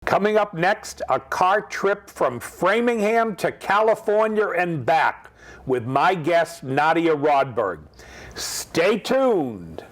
Coming up next, a car trip from Framingham to California and back with my guest, Nadia Rodberg. Stay tuned.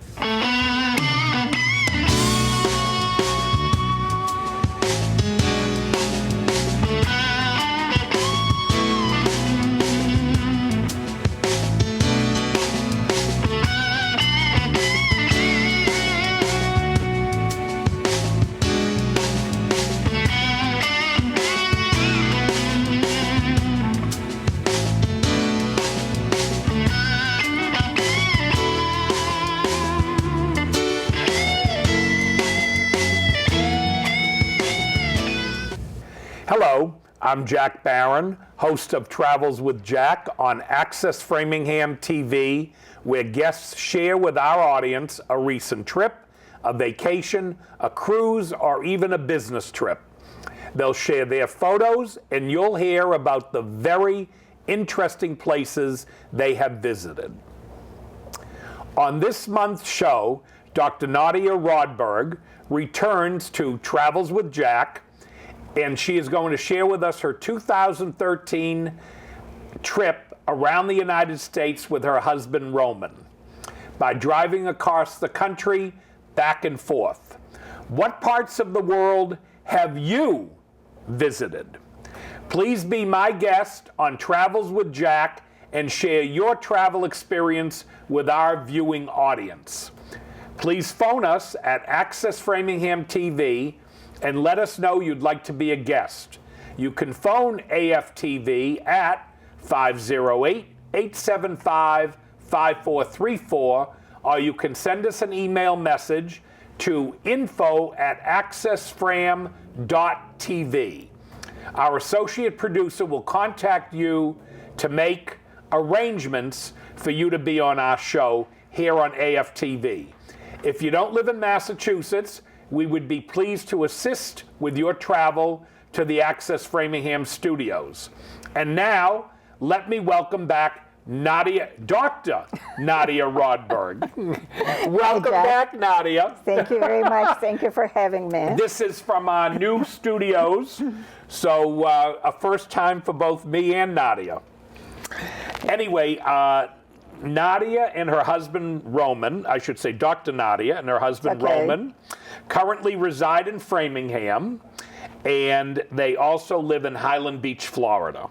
Hello, I'm Jack Barron, host of Travels with Jack on Access Framingham TV, where guests share with our audience a recent trip, a vacation, a cruise, or even a business trip. They'll share their photos, and you'll hear about the very interesting places they have visited. On this month's show, Dr. Nadia Rodberg returns to Travels with Jack, and she is going to share with us her 2013 trip around the United States with her husband, Roman, by driving across the country back and forth. What parts of the world have you visited? Please be my guest on Travels with Jack and share your travel experience with our viewing audience. Please phone us at Access Framingham TV and let us know you'd like to be a guest. You can phone AFTV at 508-875-5434, or you can send us an email message to info@accessfram.tv. Our associate producer will contact you to make arrangements for you to be on our show here on AFTV. If you don't live in Massachusetts, we would be pleased to assist with your travel to the Access Framingham studios. And now, let me welcome back Dr. Nadia Rodberg. Welcome back, Nadia. Thank you very much. Thank you for having me. This is from our new studios, so a first time for both me and Nadia. Anyway, Nadia and her husband Roman, I should say Dr. Nadia and her husband Roman, currently reside in Framingham, and they also live in Highland Beach, Florida.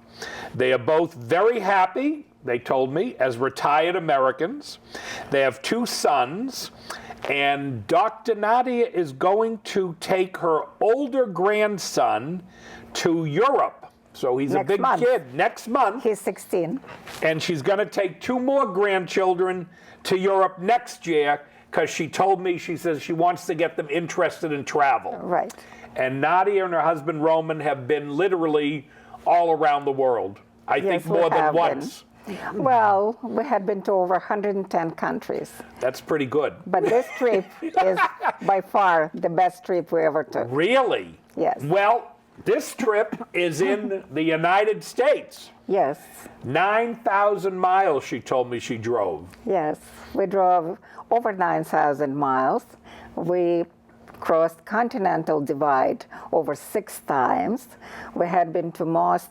They are both very happy, they told me, as retired Americans. They have 2 sons, and Dr. Nadia is going to take her older grandson to Europe. So he's a big kid. Next month. He's 16. And she's going to take 2 more grandchildren to Europe next year because she told me, she says she wants to get them interested in travel. Right. And Nadia and her husband Roman have been literally all around the world. I think more than once. Well, we had been to over 110 countries. That's pretty good. But this trip is by far the best trip we ever took. Really? Yes. Well, this trip is in the United States. Yes. 9,000 miles, she told me she drove. Yes. We drove over 9,000 miles. We crossed Continental Divide over 6 times. We had been to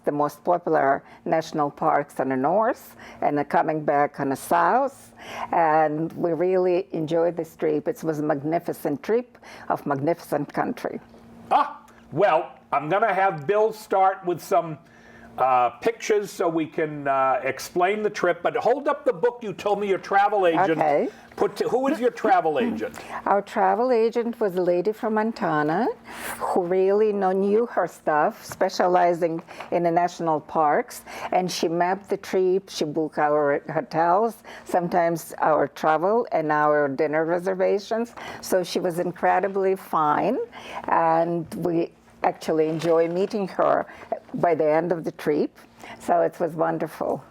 the most popular national parks on the north and coming back on the south. And we really enjoyed this trip. It was a magnificent trip of magnificent country. Well, I'm going to have Bill start with some pictures so we can explain the trip. But hold up the book you told me your travel agent. Okay. Who is your travel agent? Our travel agent was a lady from Montana who really knew her stuff, specializing in the national parks. And she mapped the trip. She booked our hotels, sometimes our travel and our dinner reservations. So she was incredibly fine. And we actually enjoyed meeting her by the end of the trip. So it was wonderful.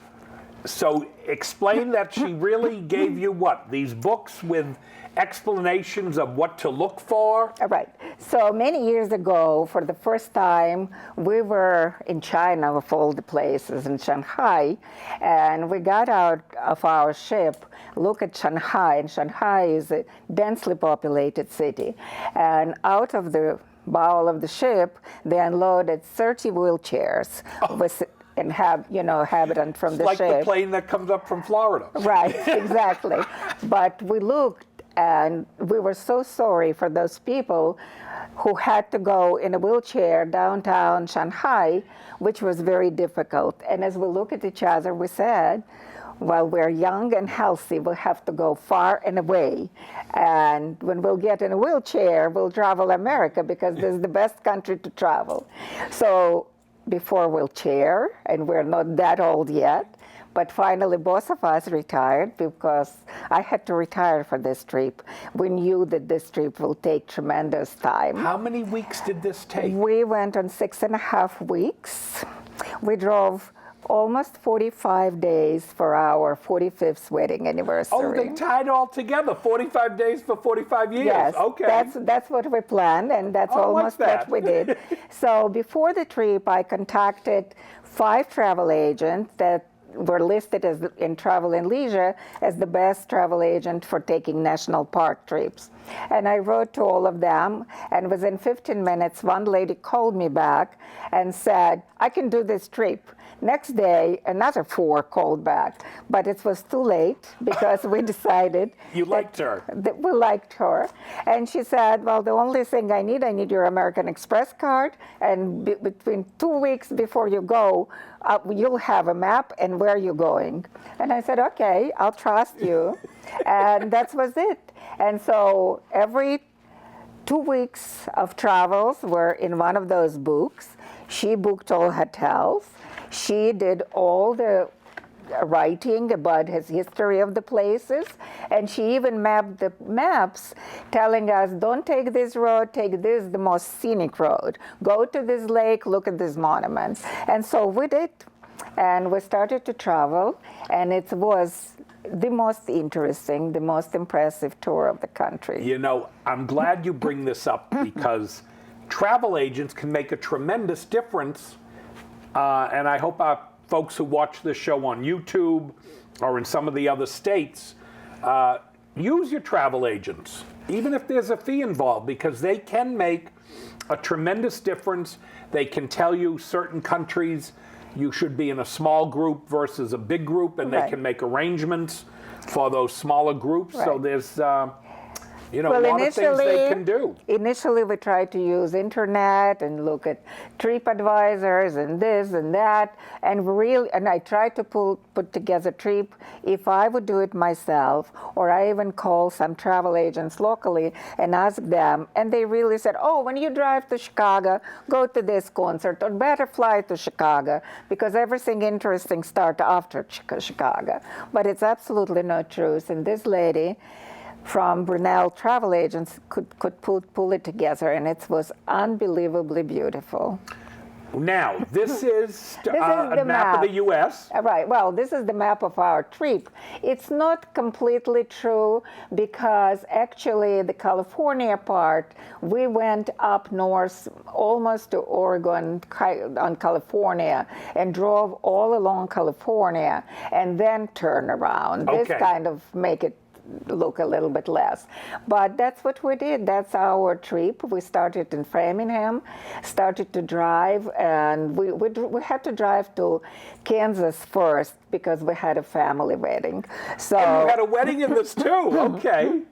So explain that she really gave you what? These books with explanations of what to look for? Right. So many years ago, for the first time, we were in China, of all the places, in Shanghai, and we got out of our ship, look at Shanghai, and Shanghai is a densely populated city. And out of the bow of the ship, they unloaded 30 wheelchairs inhabitant from the Like ship. the plane that comes up from Florida. Right, exactly. But we looked and we were so sorry for those people who had to go in a wheelchair downtown Shanghai, which was very difficult. And as we look at each other, we said, while we're young and healthy, we'll have to go far and away. And when we'll get in a wheelchair, we'll travel America because this is the best country to travel. So before wheelchair, and we're not that old yet, but finally both of us retired because I had to retire for this trip. We knew that this trip will take tremendous time. How many weeks did this take? We went on 6.5 weeks. We drove almost 45 days for our 45th wedding anniversary. Oh, they tied all together, 45 days for 45 years. Yes, okay. that's what we planned, and that's almost what we did. So before the trip, I contacted 5 travel agents that were listed as in Travel and Leisure as the best travel agent for taking national park trips. And I wrote to all of them, and within 15 minutes, one lady called me back and said, I can do this trip. Next day, another 4 called back, but it was too late because we decided You liked her. that we liked her. And she said, well, the only thing I need your American Express card, and between 2 weeks before you go, you'll have a map and where you're going. And I said, okay, I'll trust you. And that was it. And so every 2 weeks of travels were in one of those books. She booked all hotels. She did all the writing about his history of the places, and she even mapped the maps telling us, don't take this road, take this, the most scenic road. Go to this lake, look at these monuments. And so we did, and we started to travel, and it was the most interesting, the most impressive tour of the country. You know, I'm glad you bring this up because travel agents can make a tremendous difference, and I hope our folks who watch this show on YouTube or in some of the other states use your travel agents, even if there's a fee involved, because they can make a tremendous difference. They can tell you certain countries you should be in a small group versus a big group, and they can make arrangements for those smaller groups. So there's a lot of things they can do. Initially, we tried to use internet and look at trip advisors and this and that, and I tried to put together a trip. If I would do it myself, or I even call some travel agents locally and ask them, and they really said, oh, when you drive to Chicago, go to this concert, or better fly to Chicago, because everything interesting starts after Chicago. But it's absolutely not true. And this lady from Brunel Travel Agents could pull it together, and it was unbelievably beautiful. Now, this is a a map of the U.S. Right. Well, this is the map of our trip. It's not completely true because actually the California part, we went up north almost to Oregon on California and drove all along California and then turn around. Okay. This kind of make it look a little bit less. But that's what we did. That's our trip. We started in Framingham, started to drive, and we had to drive to Kansas first because we had a family wedding. So And you had a wedding in this too. Okay.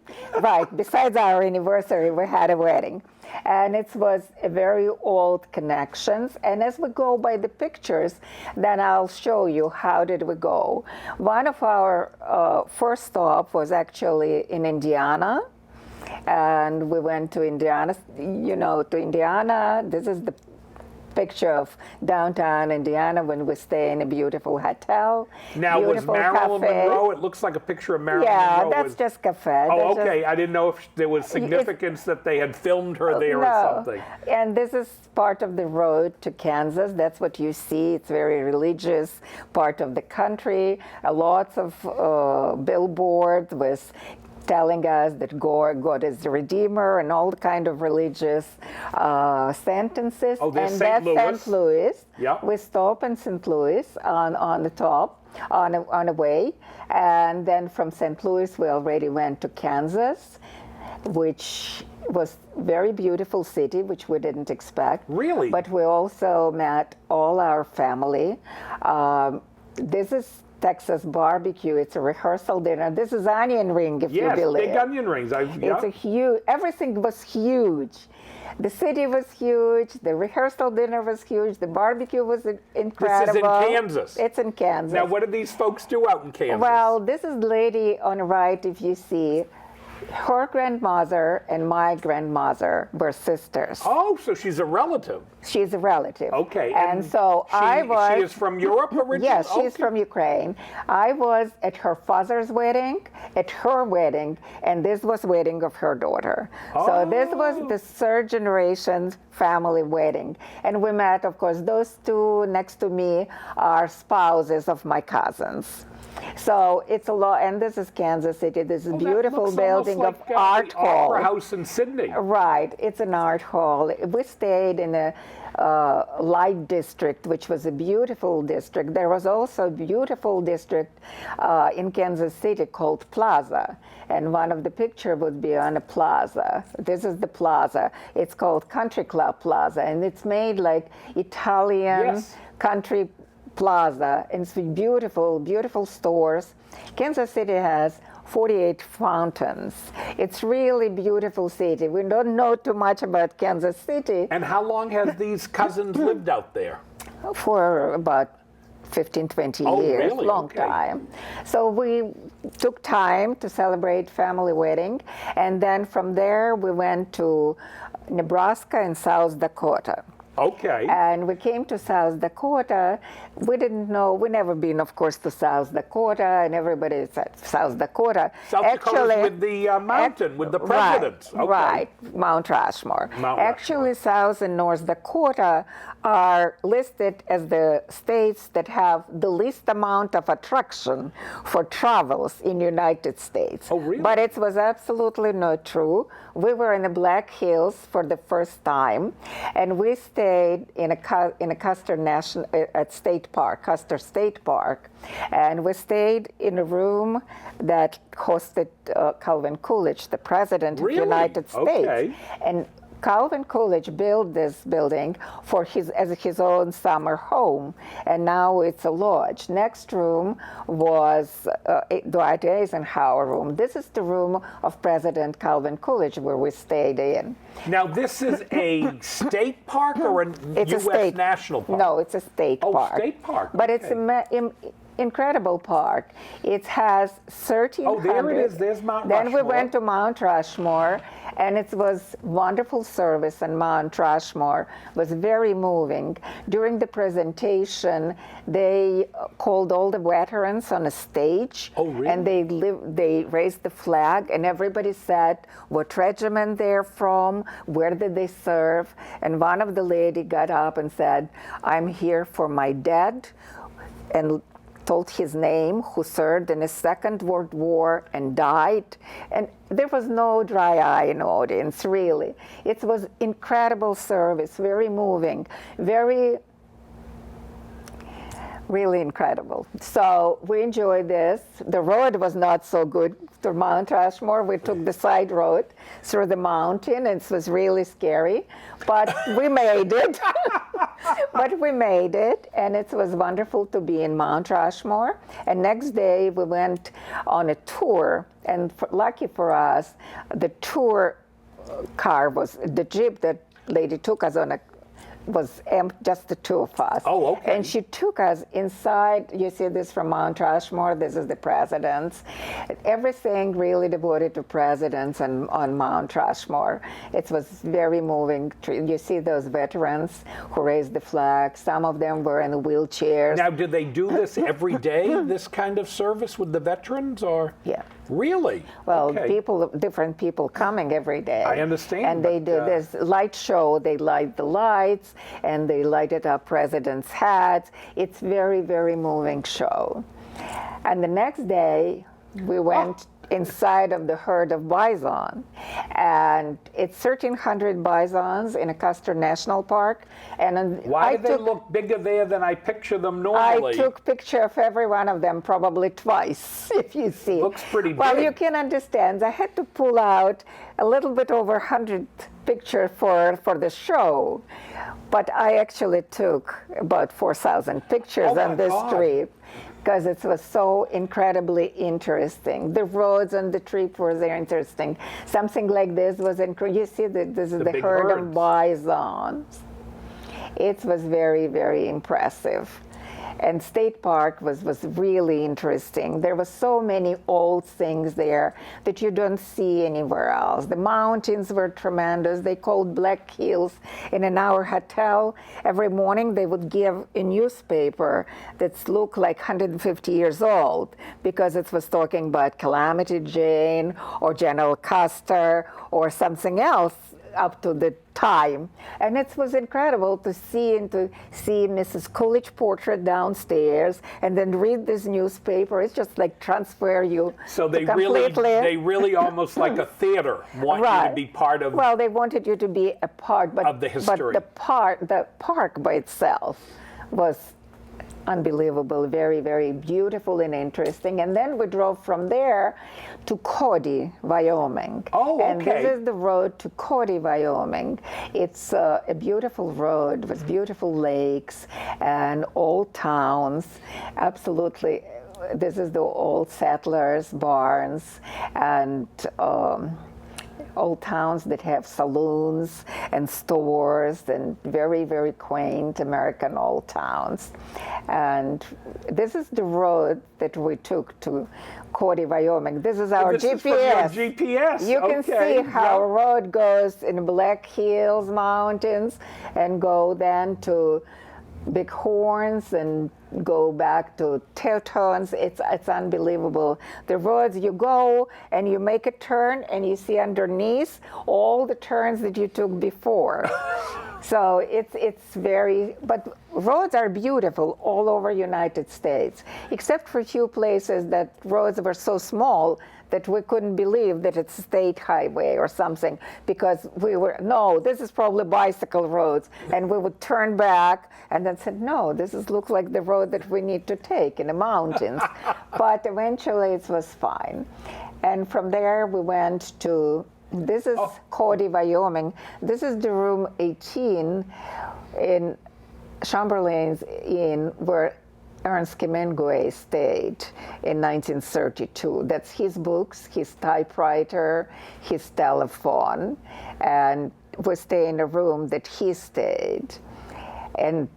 right. Besides our anniversary, we had a wedding. And it was a very old connections. And as we go by the pictures, then I'll show you how did we go. One of our first stop was actually in Indiana. And we went to Indiana, This is the picture of downtown Indiana when we stay in a beautiful hotel. Now, was beautiful Marilyn cafe. Monroe? It looks like a picture of Marilyn Yeah, Monroe. that's just cafe. Oh, That's okay. I didn't know if there was significance that they had filmed her there no. or something. And this is part of the road to Kansas. That's what you see. It's very religious part of the country. Lots of billboards with telling us that God is the Redeemer and all kind of religious sentences. Oh, there's and St. that's Louis. St. Louis. Yeah. We stop in St. Louis on the top, on a way. And then from St. Louis, we already went to Kansas. which was very beautiful city, which we didn't expect. Really? But we also met all our family. This is Texas barbecue. It's a rehearsal dinner. This is onion ring, if you believe. Yes, big onion rings. It's a huge, everything was huge. The city was huge, the rehearsal dinner was huge, the barbecue was incredible. This is in Kansas. It's in Kansas. Now, what do these folks do out in Kansas? Well, this is the lady on the right, if you see. Her grandmother and my grandmother were sisters. Oh, so she's a relative. She's a relative. Okay. And so I was... She is from Europe originally? Yes, she's from Ukraine. I was at her father's wedding, at her wedding, and this was wedding of her daughter. So this was the third generation family wedding. And we met, of course, those two next to me are spouses of my cousins. So it's a lot, and this is Kansas City. This is a beautiful building of art hall. Opera House in Sydney. Right, it's an art hall. We stayed in a light district, which was a beautiful district. There was also a beautiful district in Kansas City called Plaza, and one of the pictures would be on a plaza. This is the plaza. It's called Country Club Plaza, and it's made like Italian country plaza. It's beautiful, beautiful stores. Kansas City has 48 fountains. It's really beautiful city. We don't know too much about Kansas City. And how long has these cousins lived out there? For about 15, 20 years, really? long time. So we took time to celebrate family wedding, and then from there we went to Nebraska and South Dakota. Okay. And we came to South Dakota. We didn't know, we never been, of course, to South Dakota, and everybody said South Dakota. South Dakota with the mountain, with the presidents. Right, Mount Rushmore. Actually, South and North Dakota are listed as the states that have the least amount of attraction for travels in United States. Oh, really? But it was absolutely not true. We were in the Black Hills for the first time, and we stayed in a Custer National at State Park, Custer State Park, and we stayed in a room that hosted Calvin Coolidge, the president of the United States. Okay. And Calvin Coolidge built this building for as his own summer home, and now it's a lodge. Next room was Dwight Eisenhower room. This is the room of President Calvin Coolidge where we stayed in. Now, this is a state park or a U.S. national park? No, it's a state park. Oh, state park. But it's an incredible park. It has 1,300. Oh, there it is. There's Mount Rushmore. Then we went to Mount Rushmore, and it was wonderful service, and Mount Rushmore was very moving. During the presentation, they called all the veterans on a stage. Oh, really? And they raised the flag, and everybody said what regiment they're from, where did they serve, and one of the lady got up and said, "I'm here for my dad," and told his name, who served in the Second World War and died. And there was no dry eye in the audience, really. It was incredible service, very moving, really incredible. So we enjoyed this. The road was not so good to Mount Rushmore. We took the side road through the mountain, and it was really scary, but we made it. But we made it, and it was wonderful to be in Mount Rushmore. And next day we went on a tour, and lucky for us, the tour car was the Jeep that lady took us on was just the two of us. Oh, okay. And she took us inside. You see this from Mount Rushmore. This is the presidents. Everything really devoted to presidents and on Mount Rushmore. It was very moving. You see those veterans who raised the flag. Some of them were in wheelchairs. Now, do they do this every day, this kind of service with the veterans, or? Yeah. Really? Well, different people coming every day. I understand. And they do this light show. They light the lights, and they lighted up presidents' hats. It's very, very moving show. And the next day, we went inside of the herd of bison. And it's 1,300 bisons in a Custer National Park. And Why do they look bigger there than I picture them normally? I took picture of every one of them probably twice, if you see. Looks pretty big. Well, you can understand. I had to pull out a little bit over 100 pictures for the show, but I actually took about 4,000 pictures on this trip because it was so incredibly interesting. The roads on the trip were very interesting. Something like this was incredible. You see that this is the herd of bisons. It was very, very impressive. And State Park was really interesting. There were so many old things there that you don't see anywhere else. The mountains were tremendous. They called Black Hills. In our hotel, every morning they would give a newspaper that looked like 150 years old because it was talking about Calamity Jane or General Custer or something else up to the time. And it was incredible to see Mrs. Coolidge portrait downstairs and then read this newspaper. It's just like transfer you. So they really almost like a theater want you to be part of. Well, they wanted you to be a part of the history. But the park by itself was unbelievable, very, very beautiful and interesting. And then we drove from there to Cody, Wyoming. Oh, okay. And this is the road to Cody, Wyoming. It's a beautiful road with beautiful lakes and old towns. Absolutely. This is the old settlers' barns and old towns that have saloons and stores and very, very quaint American old towns. And this is the road that we took to Cody, Wyoming. This is our this GPS. Is from your GPS. You can see how a road goes in Black Hills Mountains and go then to Big Horns and go back to Tetons. It's unbelievable. The roads, you go and you make a turn and you see underneath all the turns that you took before. So it's very, but roads are beautiful all over United States, except for a few places that roads were so small that we couldn't believe that it's a state highway or something, because this is probably bicycle roads. And we would turn back and then said, no, looks like the road that we need to take in the mountains. But eventually it was fine. And from there we went to, this is Cody, Wyoming. This is the room 18 in Chamberlain's Inn where Ernest Hemingway stayed in 1932. That's his books, his typewriter, his telephone, and we stay in a room that he stayed. And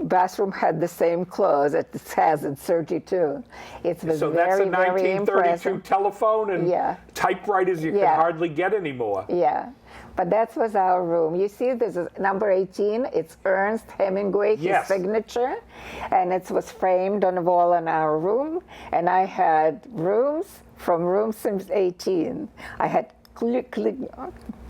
bathroom had the same clothes that it has in 32. It was so very, that's a very 1932 impressive. Telephone and typewriters you can hardly get anymore. Yeah. But that was our room. You see, this is number 18. It's Ernest Hemingway, his signature. And it was framed on the wall in our room. And I had rooms from room 18. I had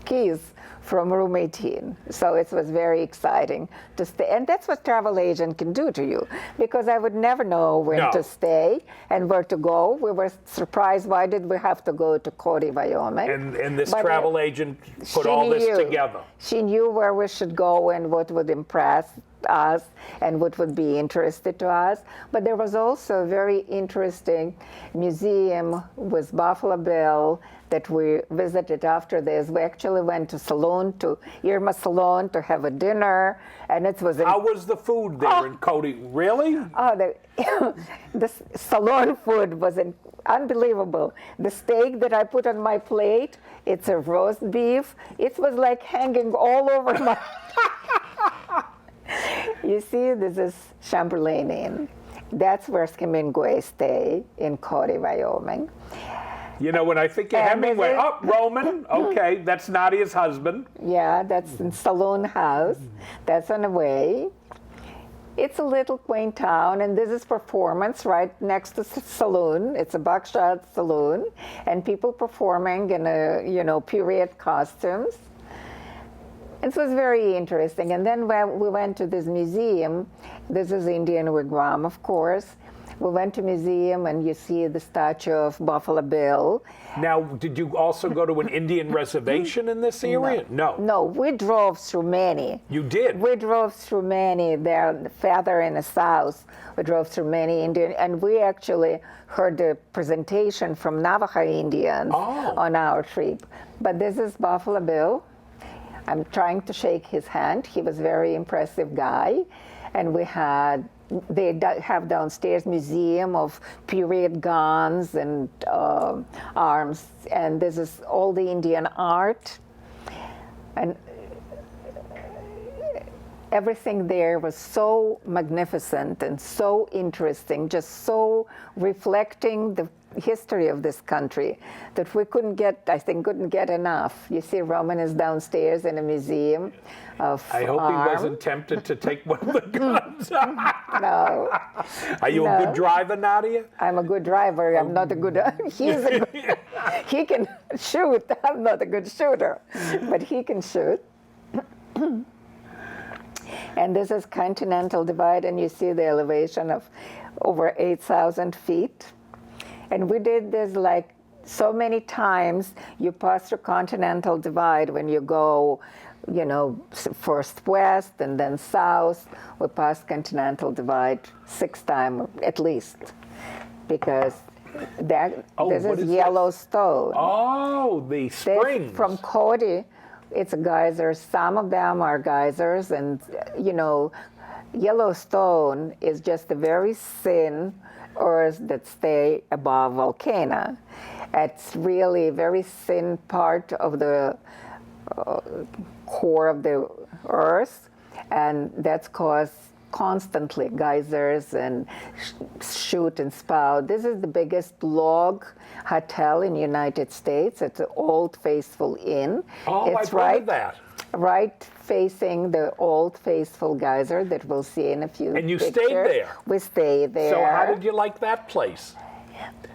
keys from room 18. So it was very exciting to stay. And that's what travel agent can do to you, because I would never know when to stay and where to go. We were surprised, why did we have to go to Cody, Wyoming? And this travel agent put all this together. She knew where we should go and what would impress us and what would be interested to us. But there was also a very interesting museum with Buffalo Bill that we visited after this. We actually went to Irma Salon to have a dinner, and it was... How was the food there in Cody? Really? Oh, the salon food was unbelievable. The steak that I put on my plate, it's a roast beef. It was like hanging all over my... You see, this is Chamberlain Inn. That's where Hemingway stayed, in Cody, Wyoming. You know, when I think of Hemingway, Roman, okay, that's Nadia's husband. Yeah, that's in Saloon House. That's on the way. It's a little quaint town, and this is Performance right next to the saloon. It's a buckshot saloon, and people performing in period costumes. It was very interesting. And then when we went to this museum, this is Indian Wigwam, of course, We went to museum, and you see the statue of Buffalo Bill. Now, did you also go to an Indian reservation in this area? No. No, we drove through many. You did? We drove through many. They're farther in the south. We drove through many Indian, and we actually heard the presentation from Navajo Indians on our trip. But this is Buffalo Bill. I'm trying to shake his hand. He was a very impressive guy. And they have downstairs museum of period guns and arms. And this is all the Indian art. And everything there was so magnificent and so interesting, just so reflecting the history of this country that we couldn't get enough. You see, Roman is downstairs in a museum of I hope he wasn't tempted to take one of the guns. No. Are you a good driver, Nadia? I'm a good driver. I'm not a good. He can shoot. I'm not a good shooter, but he can shoot. And this is Continental Divide, and you see the elevation of over 8,000 feet. And we did this like so many times. You pass through Continental Divide when you go, first west and then south. We passed Continental Divide 6 times at least, because this is Yellowstone. Oh, the springs. From Cody, it's geysers. Some of them are geysers, and Yellowstone is just a very thin earth that stay above volcano. It's really a very thin part of the core of the earth, and that's caused constantly geysers and shoot and spout. This is the biggest log hotel in the United States. It's the Old Faithful Inn. Oh, it's I've heard of that. Right facing the Old Faithful geyser that we'll see in a few And you pictures. stayed there? We stayed there. So how did you like that place?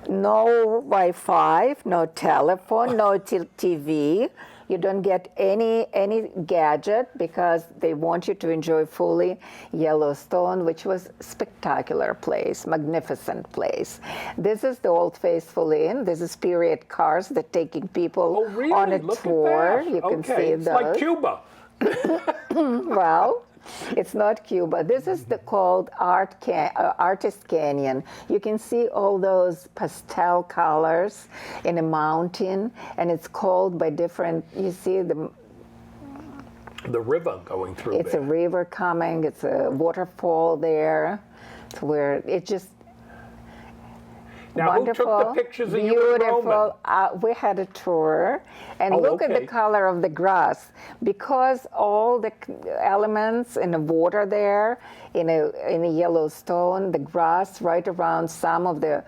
No Wi-Fi, no telephone, no TV. You don't get any gadget because they want you to enjoy fully Yellowstone, which was a spectacular place, magnificent place. This is the Old Faithful Inn. This is period cars that taking people on a tour. You can see those. It's like Cuba. Well, it's not Cuba. This is called Artist Canyon. You can see all those pastel colors in a mountain, and it's called by different. You see the river going through. It's a river coming. It's a waterfall there. It's where it just. Now, wonderful, who took the pictures of you and beautiful. We had a tour, and look at the color of the grass, because all the elements in the water there, in a Yellowstone, the grass right around some of the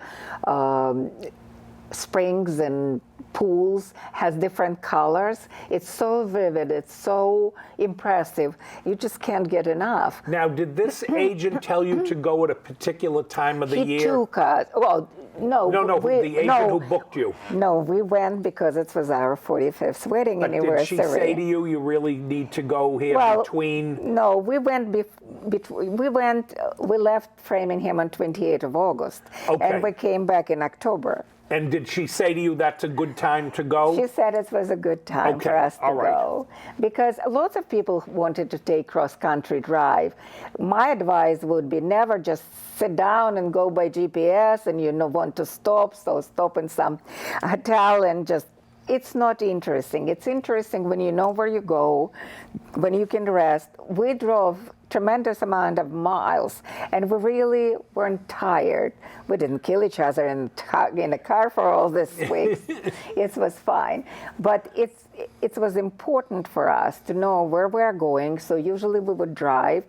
springs and pools has different colors. It's so vivid. It's so impressive. You just can't get enough. Now, did this agent tell you to go at a particular time of the year? He took us. Well, no. The agent who booked you. No, we went because it was our 45th wedding But anniversary. did she say to you, you really need to go here between? No, we went. We left Framingham on 28th of August, and we came back in October. And did she say to you that's a good time to go? She said it was a good time for us to go, because lots of people wanted to take cross-country drive. My advice would be never just sit down and go by GPS and want to stop, so stop in some hotel and just. It's not interesting. It's interesting when you know where you go, when you can rest. We drove tremendous amount of miles, and we really weren't tired. We didn't kill each other in a car for all this week. It was fine. But it was important for us to know where we're going, so usually we would drive.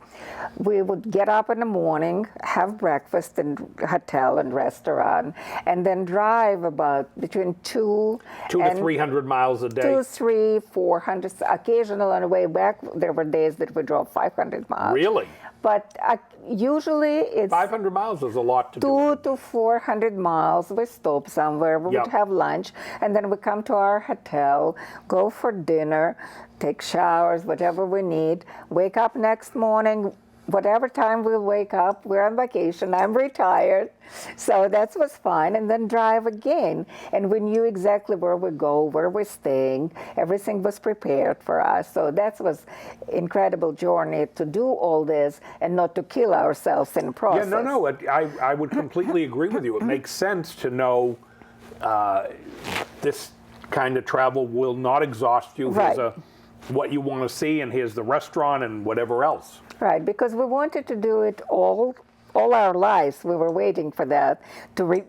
We would get up in the morning, have breakfast in hotel and restaurant, and then drive about between 2 to 300 miles a day. 2, 3, 400. Occasionally on the way back, there were days that we drove 500 miles. Really? But usually it's 500 miles is a lot to do. 200 to 400 miles. We stop somewhere. We would have lunch, and then we come to our hotel, go for dinner, take showers, whatever we need. Wake up next morning, whatever time we'll wake up, we're on vacation, I'm retired. So that was fun. And then drive again. And we knew exactly where we go, where we're staying. Everything was prepared for us. So that was incredible journey to do all this and not to kill ourselves in the process. Yeah, no. I would completely agree with you. It makes sense to know this kind of travel will not exhaust you. Right. Here's what you want to see, and here's the restaurant and whatever else. Right, because we wanted to do it all our lives. We were waiting for that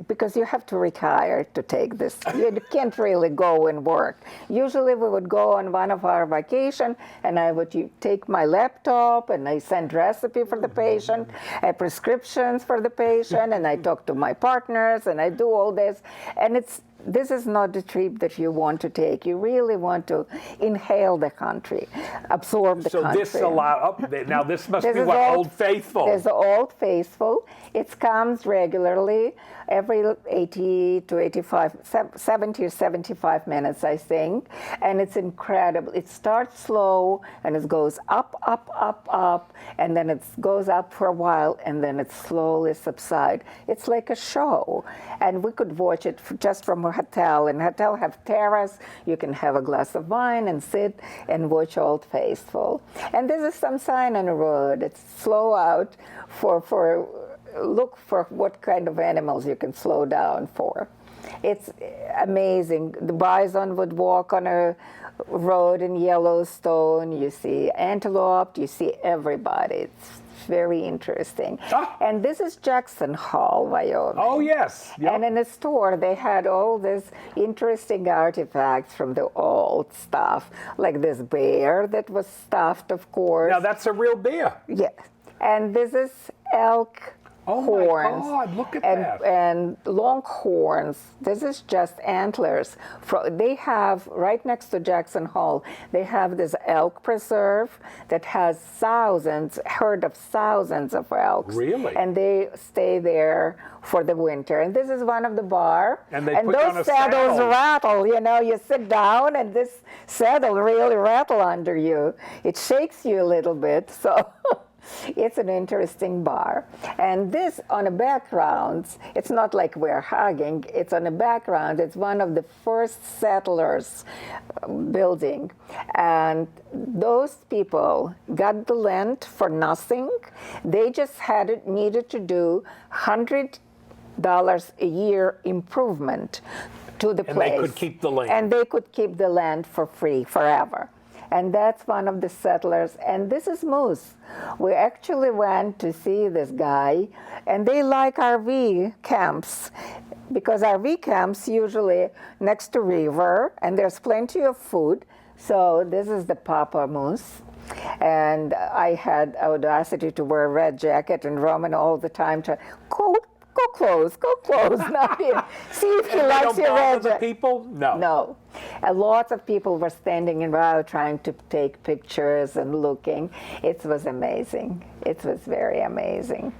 because you have to retire to take this. You can't really go and work. Usually we would go on one of our vacation, and I would take my laptop and I send recipe for the patient, prescriptions for the patient, and I talk to my partners and I do all this. And this is not the trip that you want to take. You really want to inhale the country, absorb the country. So now this must be what, Old Faithful? There's the Old Faithful. It comes regularly, every 80 to 85, 70 or 75 minutes, I think. And it's incredible. It starts slow, and it goes up, up, up, up, and then it goes up for a while, and then it slowly subsides. It's like a show. And we could watch it just from a hotel. And hotel have terrace. You can have a glass of wine and sit and watch Old Faithful. And there's some sign on the road. It's slow out for look for what kind of animals you can slow down for. It's amazing. The bison would walk on a road in Yellowstone. You see antelope. You see everybody. It's very interesting. And this is Jackson Hole, Wyoming. Oh, yes. Yep. And in the store, they had all these interesting artifacts from the old stuff, like this bear that was stuffed, of course. Now, that's a real bear. Yes. And this is elk horns. Oh, my God, look at that. And longhorns. This is just antlers. They have, right next to Jackson Hole, they have this elk preserve that has herd of thousands of elks. Really? And they stay there for the winter. And this is one of the bar. And they put you on those a saddles saddle. rattle, you sit down and this saddle really rattle under you. It shakes you a little bit, so... It's an interesting bar. And this on the background, it's not like we're hugging, it's on the background. It's one of the first settlers building. And those people got the land for nothing. They just needed to do $100 a year improvement to the place. And they could keep the land. And they could keep the land for free forever. And that's one of the settlers. And this is Moose. We actually went to see this guy, and they like RV camps because RV camps usually next to river, and there's plenty of food. So this is the Papa Moose. And I had audacity to wear a red jacket and Roman all the time to go close, Nadia. See if he likes your red jacket. People? No. No. Lots of people were standing around trying to take pictures and looking. It was amazing. It was very amazing.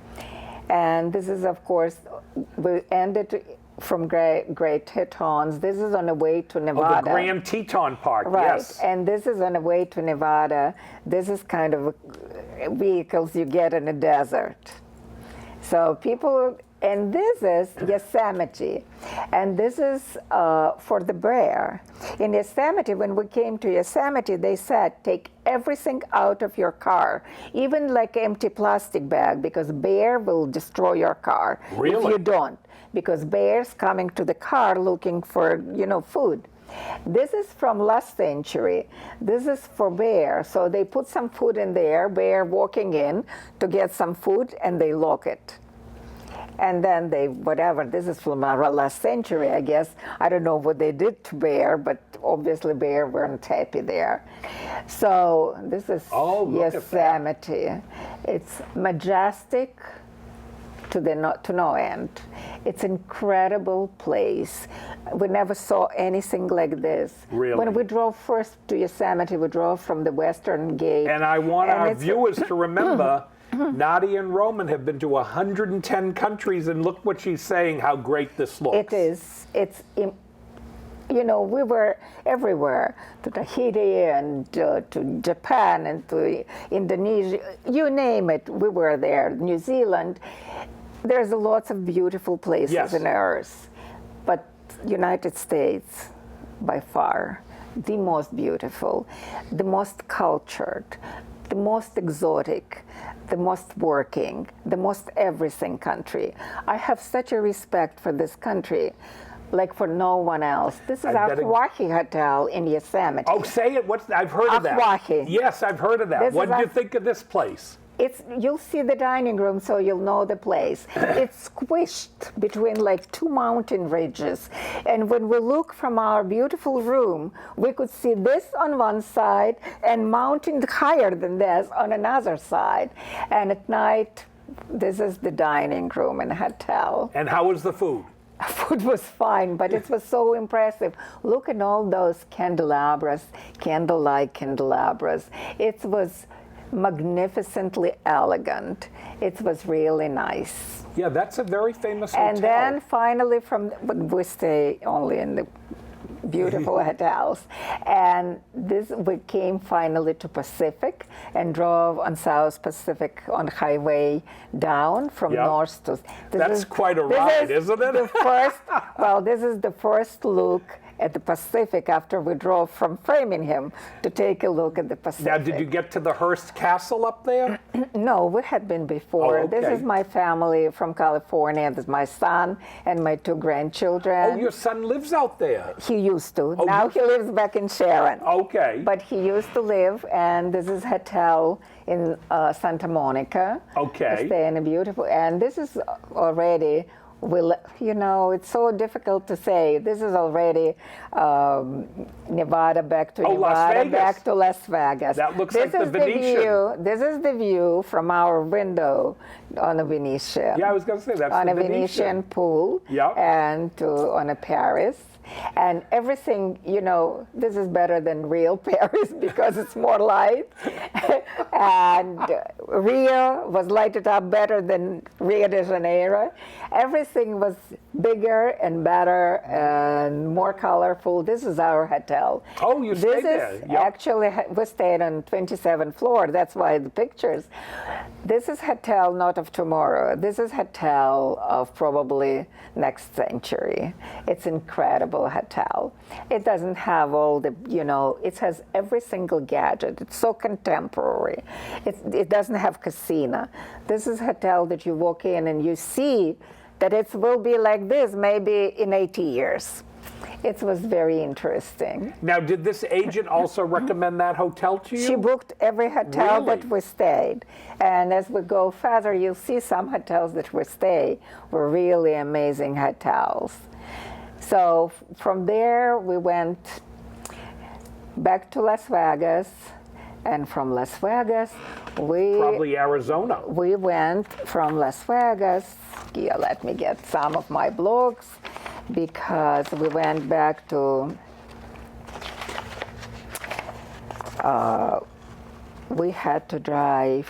And this is, of course, we ended from Great Tetons. This is on the way to Nevada. Oh, the Grand Teton Park, right. Yes. And this is on the way to Nevada. This is kind of vehicles you get in the desert. So people, and this is Yosemite, and this is for the bear. In Yosemite, when we came to Yosemite, they said, take everything out of your car, even like empty plastic bag, because bear will destroy your car Really? if you don't, because bears coming to the car looking for, food. This is from last century. This is for bear. So they put some food in there, bear walking in to get some food, and they lock it. And then this is from last century, I guess. I don't know what they did to bear, but obviously bear weren't happy there. So this is Yosemite. It's majestic to no end. It's an incredible place. We never saw anything like this. Really? When we drove first to Yosemite, we drove from the Western Gate. And I want our viewers to remember, Nadia and Roman have been to 110 countries, and look what she's saying, how great this looks. It is. It's you know, we were everywhere, to Tahiti and to Japan and to Indonesia, you name it, we were there. New Zealand. There's lots of beautiful places Yes. on Earth, but United States, by far, the most beautiful, the most cultured, the most exotic, the most working, the most everything country. I have such a respect for this country, like for no one else. This is our Kauai Hotel in Yosemite. Oh, say it. I've heard of that. Kauai. Yes, I've heard of that. This What is did you think of this place? You'll see the dining room, so you'll know the place. It's squished between like two mountain ridges. And when we look from our beautiful room, we could see this on one side and mountain higher than this on another side. And at night, this is the dining room in a hotel. And how was the food? Food was fine, but it was so impressive. Look at all those candelabras, candlelight candelabras. It was magnificently elegant. It was really nice. Yeah, that's a very famous hotel. And then finally but we stay only in the beautiful hotels. And we came finally to Pacific and drove on South Pacific on highway down from north to. That's quite a ride, isn't it? This is the first look at the Pacific after we drove from Framingham to take a look at the Pacific. Now, did you get to the Hearst Castle up there? No, we had been before. Oh, okay. This is my family from California. This is my son and my two grandchildren. Oh, your son lives out there. He used to. Now he lives back in Sharon. Okay. But he used to live, and this is hotel in Santa Monica. Okay. We stay in a beautiful, and this is already. It's so difficult to say. This is already Nevada back to Nevada, back to Las Vegas. That looks like the Venetian. This is the view from our window on a Venetian. Yeah, I was going to say that's on the a Venetian pool. Yeah. And on a Paris. And everything, this is better than real Paris because it's more light. And Rio was lighted up better than Rio de Janeiro. Everything was bigger and better and more colorful. This is our hotel. Oh, you stayed there? Yep. Actually, we stayed on 27th floor. That's why the pictures. This is hotel not of tomorrow. This is hotel of probably next century. It's incredible hotel. It doesn't have all the, it has every single gadget. It's so contemporary. It doesn't have casino. This is a hotel that you walk in and you see that it will be like this maybe in 80 years. It was very interesting. Now, did this agent also recommend that hotel to you? She booked every hotel that we stayed. And as we go further, you'll see some hotels that we stay were really amazing hotels. So from there, we went back to Las Vegas. And from Las Vegas, Probably Arizona. we went from Las Vegas. Yeah, let me get some of my blogs, because we went back to, we had to drive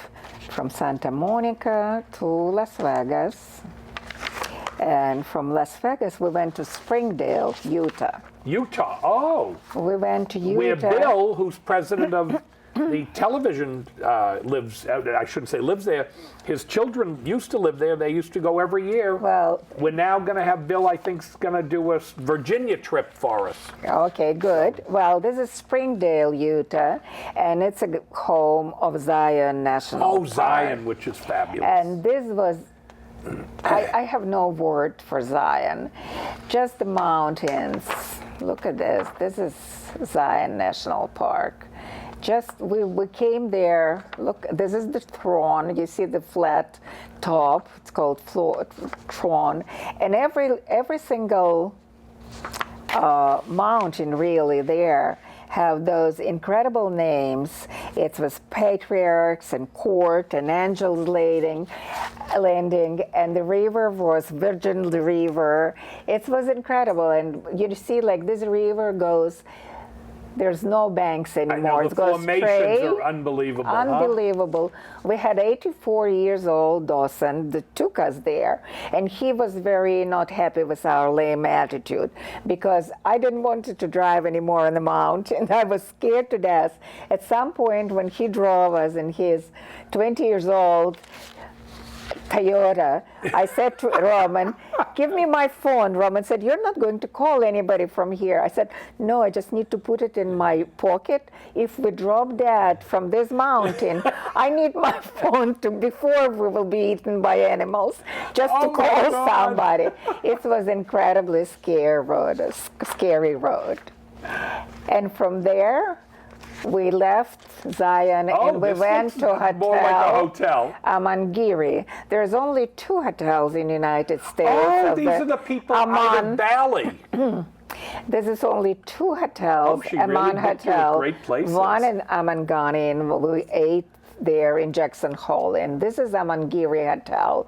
from Santa Monica to Las Vegas. And from Las Vegas, we went to Springdale, Utah. Utah. Oh. We went to Utah. Where Bill, who's president of the television, lives. I shouldn't say lives there. His children used to live there. They used to go every year. Well, we're now going to have Bill, I think, is going to do a Virginia trip for us. Okay, good. Well, this is Springdale, Utah, and it's a home of Zion National Park. Zion, which is fabulous. And this was, I have no word for Zion. Just the mountains. Look at this. This is Zion National Park. We came there. Look, this is the throne. You see the flat top. It's called throne. And every single mountain really there have those incredible names. It was patriarchs and court and angels landing, and the river was Virgin River. It was incredible. And you see, like, this river goes There's no banks anymore. I know, the formations are unbelievable. Huh? Unbelievable. We had 84 years old Dawson that took us there, and he was very not happy with our lame attitude because I didn't want to drive anymore on the mountain. I was scared to death. At some point when he drove us in his 20 years old Toyota, I said to Roman, give me my phone. Roman said, you're not going to call anybody from here. I said, no, I just need to put it in my pocket. If we drop dead from this mountain, I need my phone before we will be eaten by animals, just to call somebody. It was incredibly scary road. And from there, we left Zion and we went to a hotel. More like a hotel. Amangiri. There's only 2 hotels in the United States. Oh, these are the people out of Bali. This is only 2 hotels. Oh, she really booked you at great places. One in Amangani, and we ate there in Jackson Hole, and this is Amangiri Hotel.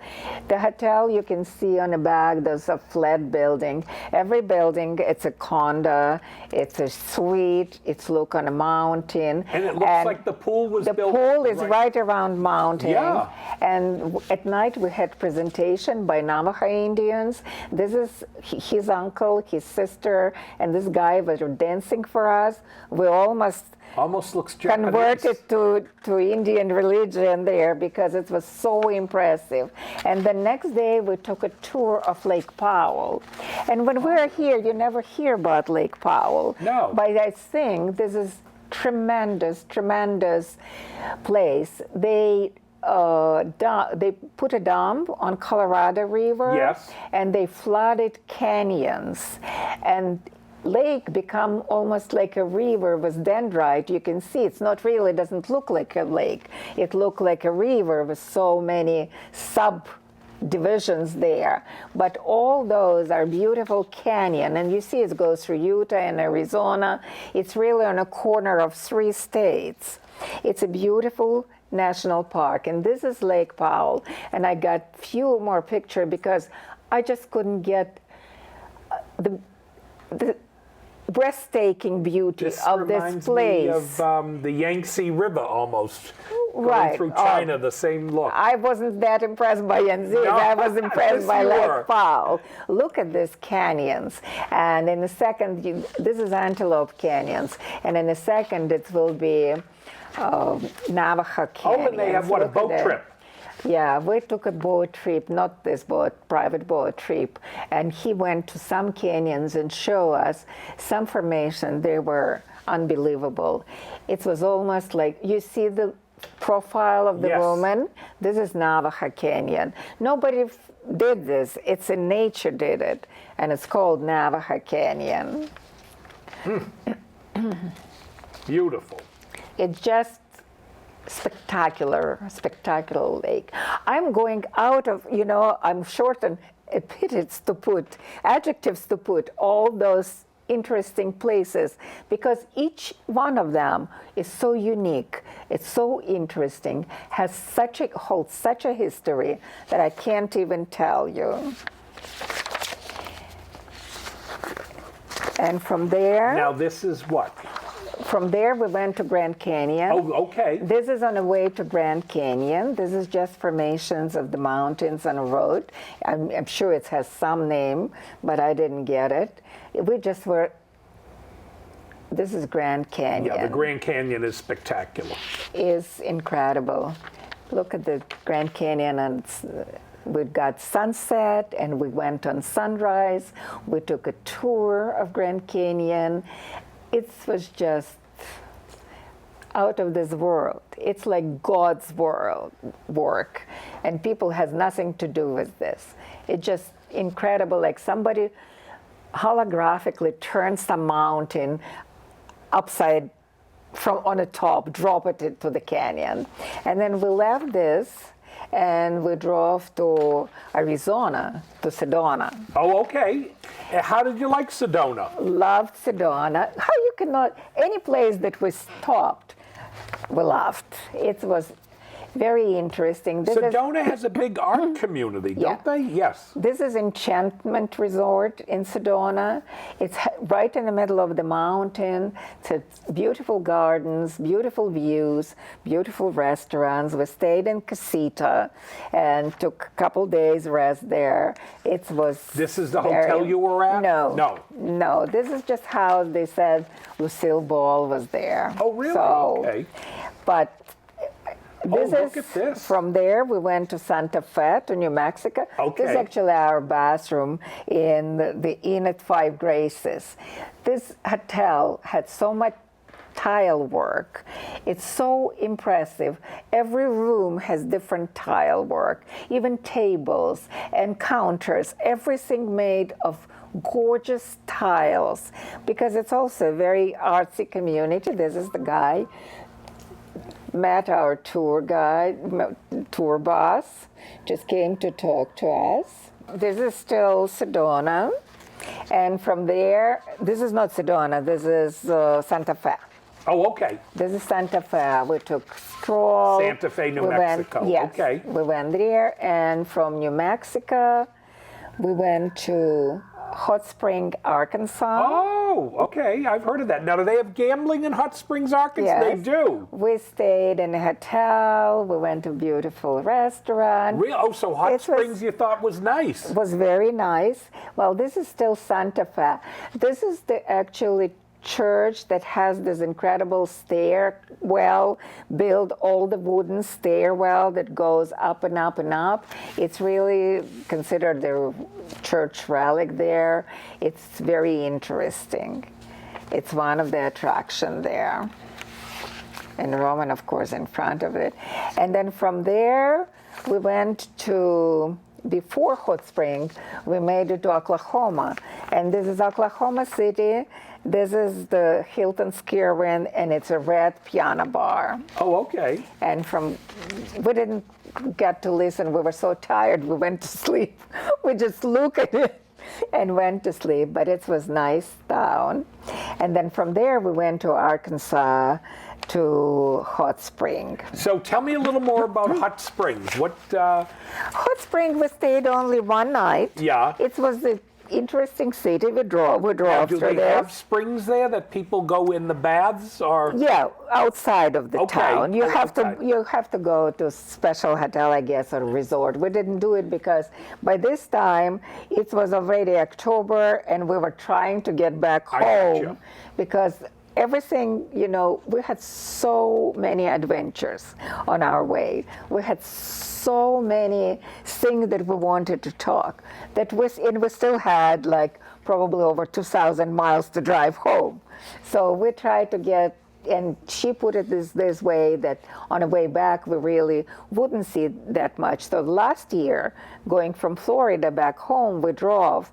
The hotel, you can see on the back, there's a flat building. Every building, it's a condo, it's a suite, it's look on a mountain. And it looks like the pool was built. The pool is right around mountain. Yeah. And at night we had presentation by Navajo Indians. This is his uncle, his sister, and this guy was dancing for us. We almost looks Japanese. Converted to Indian religion there because it was so impressive. And the next day we took a tour of Lake Powell. And when we're here, you never hear about Lake Powell. No. But I think this is tremendous place. They put a dam on Colorado River. Yes. And they flooded canyons. And lake become almost like a river with dendrite. You can see it's not really, it doesn't look like a lake. It looked like a river with so many subdivisions there. But all those are beautiful canyon, and you see it goes through Utah and Arizona. It's really on a corner of 3 states. It's a beautiful national park, and this is Lake Powell. And I got few more pictures because I just couldn't get the breathtaking beauty of this place. This reminds me of the Yangtze River almost. Right. Going through China, the same look. I wasn't that impressed by Yangtze. No, I was impressed by you were. Lake Powell. Look at these canyons. And in a second, this is Antelope Canyons. And in a second, it will be Navajo Canyons. Oh, and they have, what, a boat trip? Yeah, we took a boat trip, not this boat, private boat trip, and he went to some canyons and showed us some formation. They were unbelievable. It was almost like, you see the profile of the woman? This is Navajo Canyon. Nobody did this. It's in nature did it, and it's called Navajo Canyon. Beautiful. It's just spectacular lake. I'm going out of, I'm short on epithets to put, adjectives to put all those interesting places because each one of them is so unique, it's so interesting, holds such a history that I can't even tell you. And from there... Now this is what? From there, we went to Grand Canyon. Oh, okay. This is on the way to Grand Canyon. This is just formations of the mountains on a road. I'm sure it has some name, but I didn't get it. We just were... This is Grand Canyon. Yeah, the Grand Canyon is spectacular. Is incredible. Look at the Grand Canyon, and we got sunset, and we went on sunrise. We took a tour of Grand Canyon. It was just out of this world. It's like God's work, and people has nothing to do with this. It's just incredible, like somebody holographically turned some mountain upside from on the top, drop it into the canyon. And then we left this, and we drove to Arizona, to Sedona. Oh, okay. How did you like Sedona? Loved Sedona. How you cannot, any place that we stopped, we loved. It was Very interesting. Sedona has a big art community, don't they? Yes. This is Enchantment Resort in Sedona. It's right in the middle of the mountain. It's beautiful gardens, beautiful views, beautiful restaurants. We stayed in Casita and took a couple days rest there. It was. This is the hotel you were at? No. This is just how they said Lucille Ball was there. Oh, really? So, okay. But look at this. From there, we went to Santa Fe, to New Mexico. Okay. This is actually our bathroom in the Inn at Five Graces. This hotel had so much tile work. It's so impressive. Every room has different tile work, even tables and counters, everything made of gorgeous tiles, because it's also a very artsy community. This is the guy. Matt, our tour boss, just came to talk to us. This is still Sedona. And from there, this is not Sedona, this is Santa Fe. Oh, okay. This is Santa Fe. We took stroll. Santa Fe, New Mexico. Yes, okay. We went there, and from New Mexico, we went to Hot Spring, Arkansas. Oh, okay. I've heard of that. Now, do they have gambling in Hot Springs, Arkansas? Yes. They do. We stayed in a hotel. We went to a beautiful restaurant. Real? Oh, so Hot Springs you thought was nice. Was very nice. Well, this is still Santa Fe. This is the actually church that has this incredible stairwell, built all the wooden stairwell that goes up and up and up. It's really considered the church relic there. It's very interesting. It's one of the attractions there. And Roman, of course, in front of it. And then from there, we went to, before Hot Spring, we made it to Oklahoma. And this is Oklahoma City. This is the Hilton Skirvin, and it's a red piano bar. Oh, okay. And we didn't get to listen. We were so tired, we went to sleep. We just looked at it and went to sleep, but it was nice town. And then from there, we went to Arkansas to Hot Spring. So tell me a little more about Hot Springs. Hot Spring, we stayed only one night. Yeah. It was the interesting city. We drove do through they there. have springs there that people go in the baths, or? Yeah, outside of the town. You have to go to a special hotel, I guess, or resort. We didn't do it because by this time it was already October and we were trying to get back home because everything, we had so many adventures on our way. We had so many things that we wanted to talk and we still had like probably over 2,000 miles to drive home. So we tried to get, and she put it this way that on the way back we really wouldn't see that much. So last year, going from Florida back home, we drove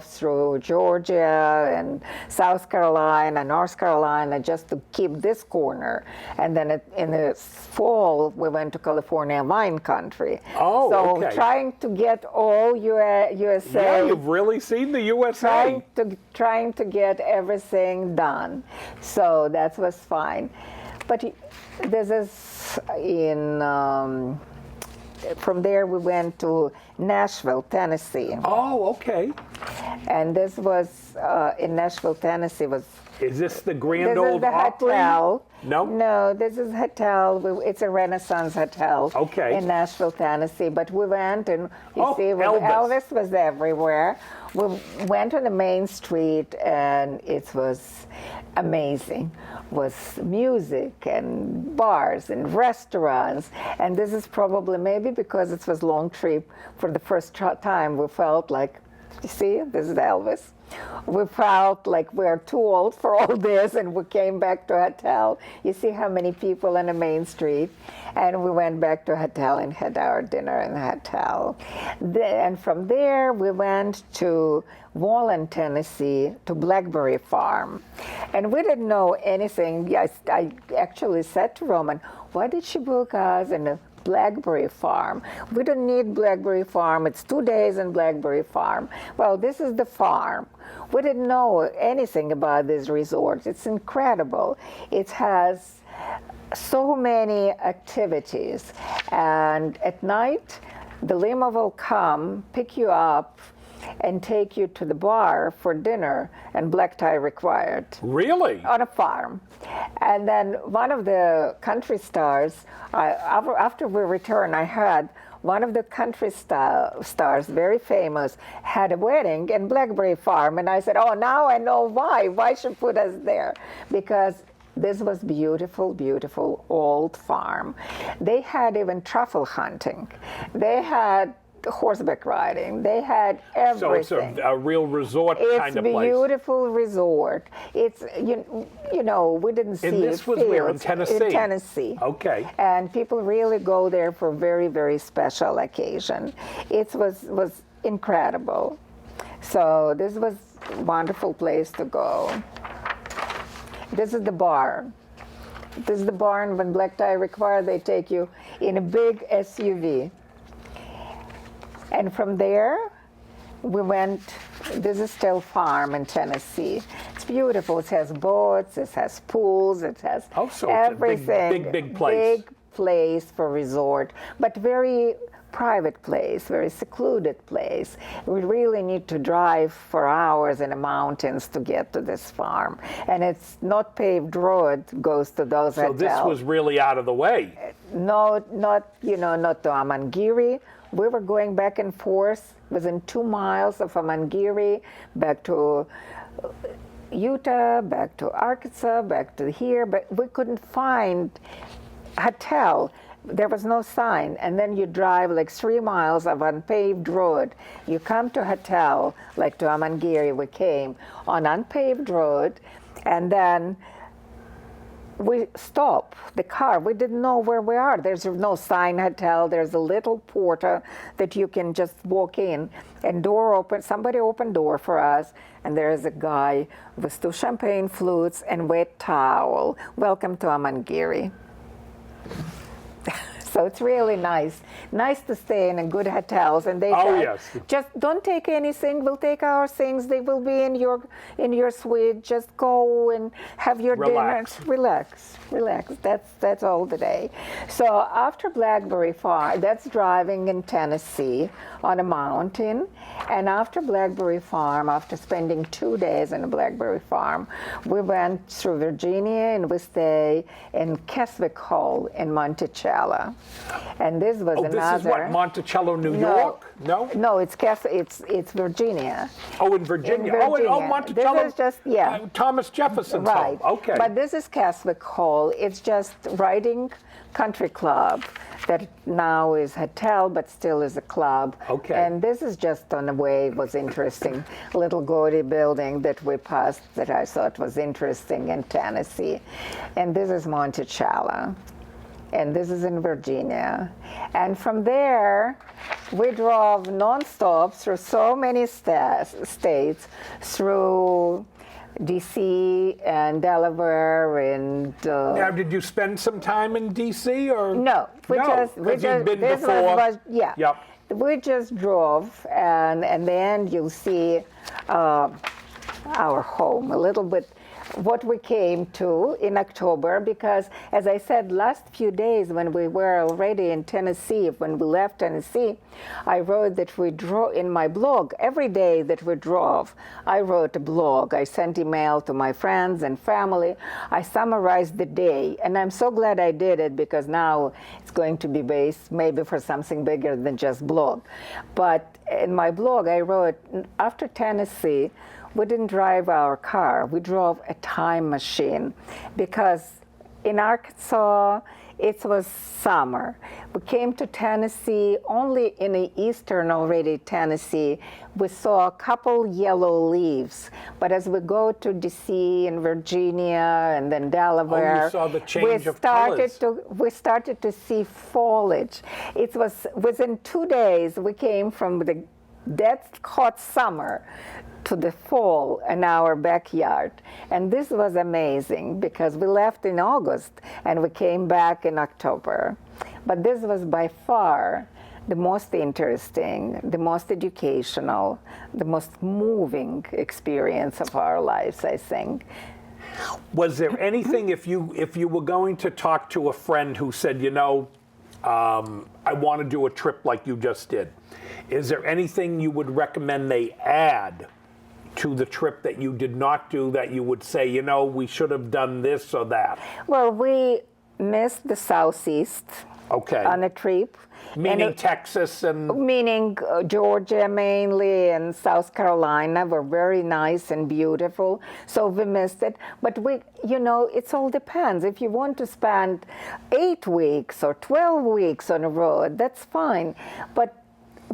through Georgia and South Carolina, North Carolina, just to keep this corner. And then in the fall, we went to California wine country. Oh, so okay. Trying to get all USA. Yeah, you've really seen the USA. Trying to get everything done. So that was fine. But this is from there we went to Nashville, Tennessee. Oh, okay. And this was in Nashville, Tennessee. Is this the Grand This Old is the Opry? hotel. No? No, this is a hotel. It's a Renaissance hotel in Nashville, Tennessee. But we went, and Elvis was everywhere. We went on the main street, and it was amazing. It was music and bars and restaurants. And this is probably maybe because it was a long trip. For the first time, we felt like, you see, this is Elvis. We felt like we're too old for all this, and we came back to a hotel. You see how many people on the main street. And we went back to a hotel and had our dinner in the hotel. And from there, we went to Wallen, Tennessee, to Blackberry Farm. And we didn't know anything. Yes, I actually said to Roman, why did she book us in a Blackberry Farm? We don't need Blackberry Farm. It's 2 days in Blackberry Farm. Well, this is the farm. We didn't know anything about this resort. It's incredible. It has so many activities. And at night, the limo will come, pick you up, and take you to the bar for dinner, and black tie required. Really? On a farm. And then one of the country stars, after we returned, I had one of the country stars, very famous, had a wedding in Blackberry Farm. And I said, oh, now I know why. Why she put us there? Because this was beautiful, beautiful old farm. They had even truffle hunting. They had horseback riding. They had everything. So it's a real resort kind of place. It's a beautiful resort. It's, you know, we didn't see it. And this was where, in Tennessee? In Tennessee. Okay. And people really go there for very, very special occasion. It was incredible. So this was a wonderful place to go. This is the bar. This is the barn. When black tie required, they take you in a big SUV. And from there, we went, this is still farm in Tennessee. It's beautiful. It has boats, it has pools, it has everything. It's a big place. Big place for resort, but very private place, very secluded place. We really need to drive for hours in the mountains to get to this farm. And it's not paved road goes to those hotels. So this was really out of the way. No, not to Amangiri. We were going back and forth within 2 miles of Amangiri, back to Utah, back to Arkansas, back to here, but we couldn't find hotel. There was no sign. And then you drive like 3 miles of unpaved road. You come to hotel, like to Amangiri we came, on unpaved road, and then we stop the car. We didn't know where we are. There's no sign hotel. There's a little porta that you can just walk in, and door open. Somebody opened door for us, and there is a guy with 2 champagne flutes and wet towel. Welcome to Amangiri. So it's really nice. Nice to stay in a good hotels. And they said, yes. Just don't take anything. We'll take our things. They will be in your suite. Just go and have your dinner. Relax. That's all the day. So after Blackberry Farm, that's driving in Tennessee on a mountain. And after Blackberry Farm, after spending 2 days in a Blackberry Farm, we went through Virginia and we stayed in Keswick Hall in Monticello. And this was another. This is what, Monticello, New York? No? No, it's Virginia. Oh, in Virginia. In Virginia. Oh, Monticello. This is just, Thomas Jefferson's right. home. Okay. But this is Keswick Hall. It's just riding country club that now is hotel, but still is a club. Okay. And this is just on the way. It was interesting. Little gaudy building that we passed that I thought was interesting in Tennessee. And this is Monticello. And this is in Virginia. And from there, we drove nonstop through so many states, through D.C. and Delaware and. Now, did you spend some time in D.C. or? No, we just you've been before. Yep. We just drove, and then you'll see our home a little bit. What we came to in October, because as I said, last few days when we were already in Tennessee, when we left Tennessee, I wrote that we drove in my blog. Every day that we drove, I wrote a blog. I sent email to my friends and family. I summarized the day, and I'm so glad I did it because now it's going to be based maybe for something bigger than just blog. But in my blog, I wrote, after Tennessee, we didn't drive our car. We drove a time machine because in Arkansas, it was summer. We came to Tennessee, only in the eastern already Tennessee, we saw a couple yellow leaves. But as we go to D.C. and Virginia and then Delaware, you saw the change of colors. We started to see foliage. It was within 2 days, we came from the dead hot summer to the fall in our backyard. And this was amazing because we left in August and we came back in October. But this was by far the most interesting, the most educational, the most moving experience of our lives, I think. Was there anything, if you were going to talk to a friend who said, I want to do a trip like you just did, is there anything you would recommend they add to the trip that you did not do that you would say, we should have done this or that? Well, we missed the Southeast Okay. on a trip. Meaning Texas and... Meaning Georgia mainly and South Carolina were very nice and beautiful. So we missed it. But it all depends. If you want to spend 8 weeks or 12 weeks on a road, that's fine. But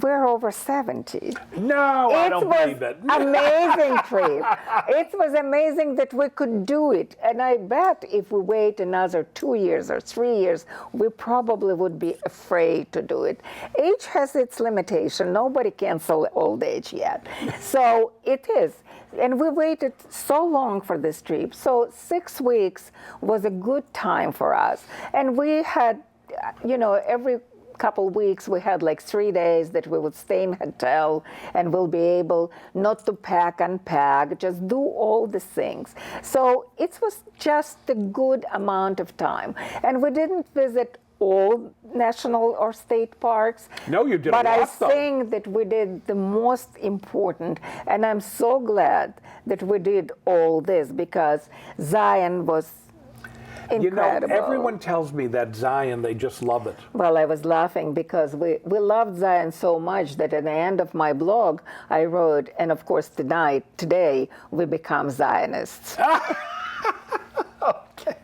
we're over 70. No, I don't believe it. Amazing trip. It was amazing that we could do it. And I bet if we wait another 2 years or 3 years, we probably would be afraid to do it. Age has its limitation. Nobody cancels old age yet. So it is. And we waited so long for this trip. So 6 weeks was a good time for us. And we had, every couple weeks we had like 3 days that we would stay in hotel and we'll be able not to pack, unpack, just do all the things. So it was just a good amount of time. And we didn't visit all national or state parks. No, you did but a lot, I think that we did the most important, and I'm so glad that we did all this because Zion was incredible. Everyone tells me that Zion, they just love it. Well, I was laughing because we loved Zion so much that at the end of my blog, I wrote, and of course today, we become Zionists. Okay.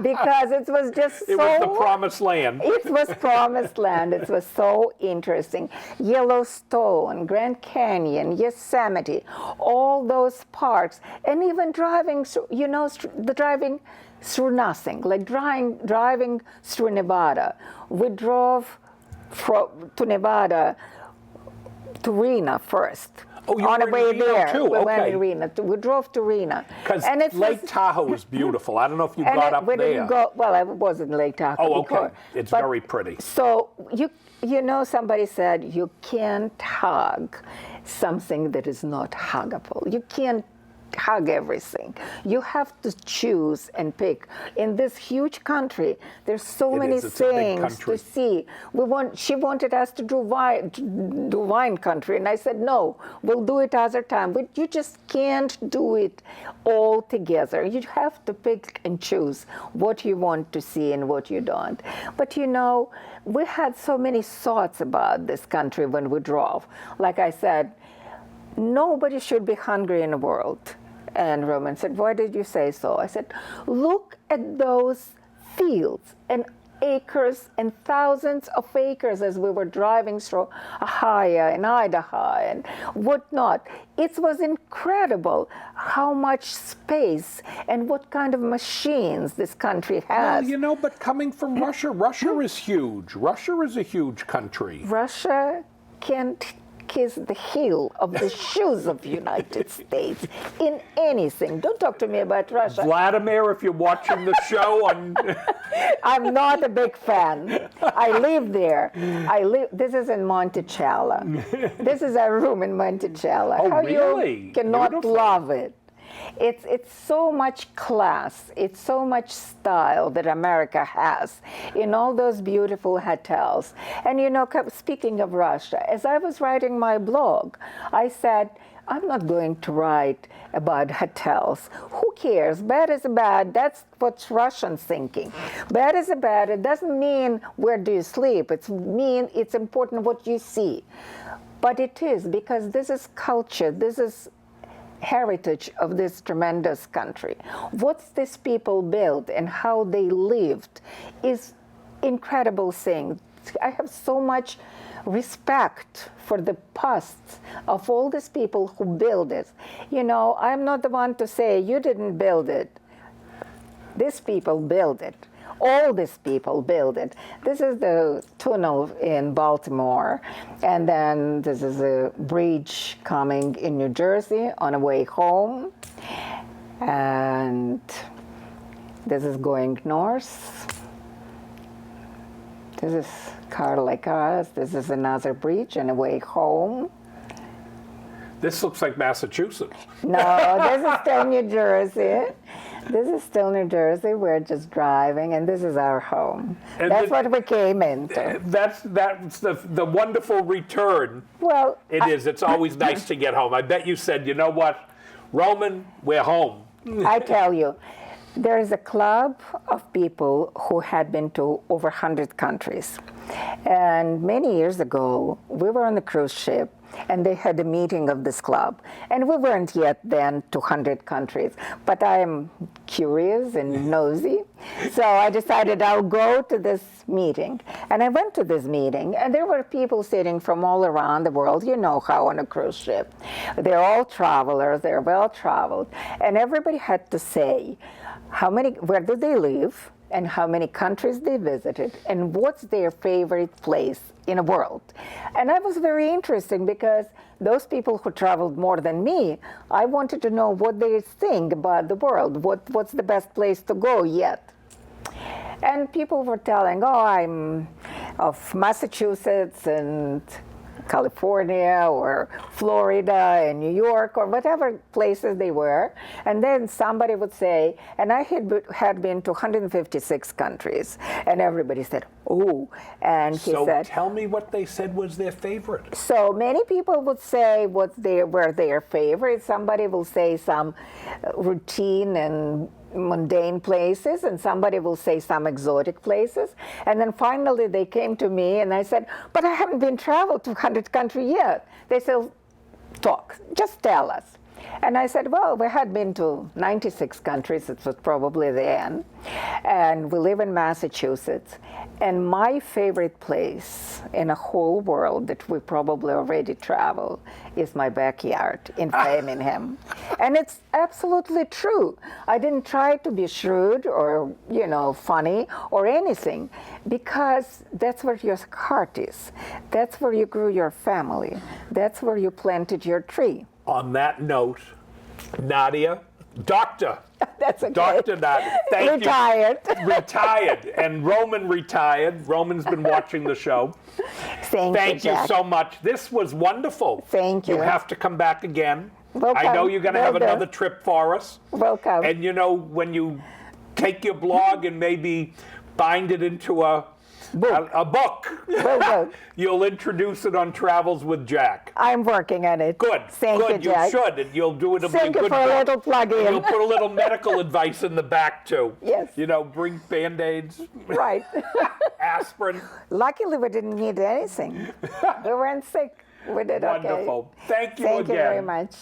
Because it was just It was the promised land. It was promised land. It was so interesting. Yellowstone, Grand Canyon, Yosemite, all those parks, and even driving, the driving through nothing, like driving through Nevada. We drove to Nevada, to Reno first. Oh, you on were the way in Reno there, too? we went Okay. to Reno. We drove to Reno. Because Lake Tahoe is beautiful. I don't know if you got up we there. didn't go. Well, I was in Lake Tahoe. Oh, okay. before. It's But- very pretty. So somebody said you can't hug something that is not huggable. You can't hug everything. You have to choose and pick. In this huge country, there's so many is. It's a big things country. to see. She wanted us to do wine country, and I said no. We'll do it other time. But you just can't do it all together. You have to pick and choose what you want to see and what you don't. But we had so many thoughts about this country when we drove. Like I said, nobody should be hungry in the world. And Roman said, why did you say so? I said, look at those fields and acres and thousands of acres as we were driving through Ohio and Idaho and whatnot. It was incredible how much space and what kind of machines this country has. Well, but coming from Russia, Russia is huge. Russia is a huge country. Russia can't kiss the heel of the shoes of the United States in anything. Don't talk to me about Russia. Vladimir, if you're watching the show on... I'm not a big fan. I live there. This is in Monticello. This is our room in Monticello. Oh, How really? You cannot Beautiful. love it. It's so much class, it's so much style that America has in all those beautiful hotels. And speaking of Russia, as I was writing my blog, I said, I'm not going to write about hotels. Who cares? Bad is bad. That's what Russians thinking. Bad is bad. It doesn't mean where do you sleep. It's important what you see. But it is, because this is culture. This is heritage of this tremendous country. What these people built and how they lived is incredible thing. I have so much respect for the past of all these people who built it. I'm not the one to say you didn't build it. These people built it. All these people built it. This is the tunnel in Baltimore, and then this is a bridge coming in New Jersey on the way home, and this is going north. This is car like us. This is another bridge on the way home. This looks like Massachusetts. No, this is still New Jersey. This is still New Jersey. We're just driving, and this is our home. And That's what we came into. That's the wonderful return. Well, It is. It's always nice to get home. I bet you said, you know what, Roman, we're home. I tell you, there is a club of people who had been to over 100 countries. And many years ago, we were on a cruise ship, and they had a meeting of this club. And we weren't yet then to 100 countries, but I am curious and nosy. So I decided I'll go to this meeting. And I went to this meeting, and there were people sitting from all around the world. You know how on a cruise ship. They're all travelers, they're well traveled. And everybody had to say where do they live, and how many countries they visited, and what's their favorite place in the world. And that was very interesting because those people who traveled more than me, I wanted to know what they think about the world, what's the best place to go yet. And people were telling, oh, I'm of Massachusetts and California or Florida and New York or whatever places they were. And then somebody would say, and I had been to 156 countries. And everybody said, oh. And he said, tell me what they said was their favorite. So many people would say were their favorite. Somebody will say some routine and mundane places, and somebody will say some exotic places. And then finally they came to me and I said, but I haven't been traveled to 100 countries yet. They said, talk, just tell us. And I said, well, we had been to 96 countries, it was probably the end, and we live in Massachusetts. And my favorite place in the whole world that we probably already traveled is my backyard in Framingham. And it's absolutely true. I didn't try to be shrewd or, funny or anything, because that's where your heart is. That's where you grew your family. That's where you planted your tree. On that note, Nadia, Doctor. That's okay. Dr. Nadia, thank Retired. you. Retired. And Roman retired. Roman's been watching the show. Thank you, you Jack. so much. This was wonderful. Thank you. You have to come back again. Welcome. I know you're going to have another trip for us. Welcome. And when you take your blog and maybe bind it into a book. Well, You'll introduce it on Travels with Jack. I'm working on it. Good. Thank you, Jack. You should, and you'll do it. Thank you for a little plug-in. You'll put a little medical advice in the back too. Yes. Bring Band-Aids. Right. Aspirin. Luckily, we didn't need anything. We weren't sick. We did okay. Wonderful. Thank you Thank again. you very much.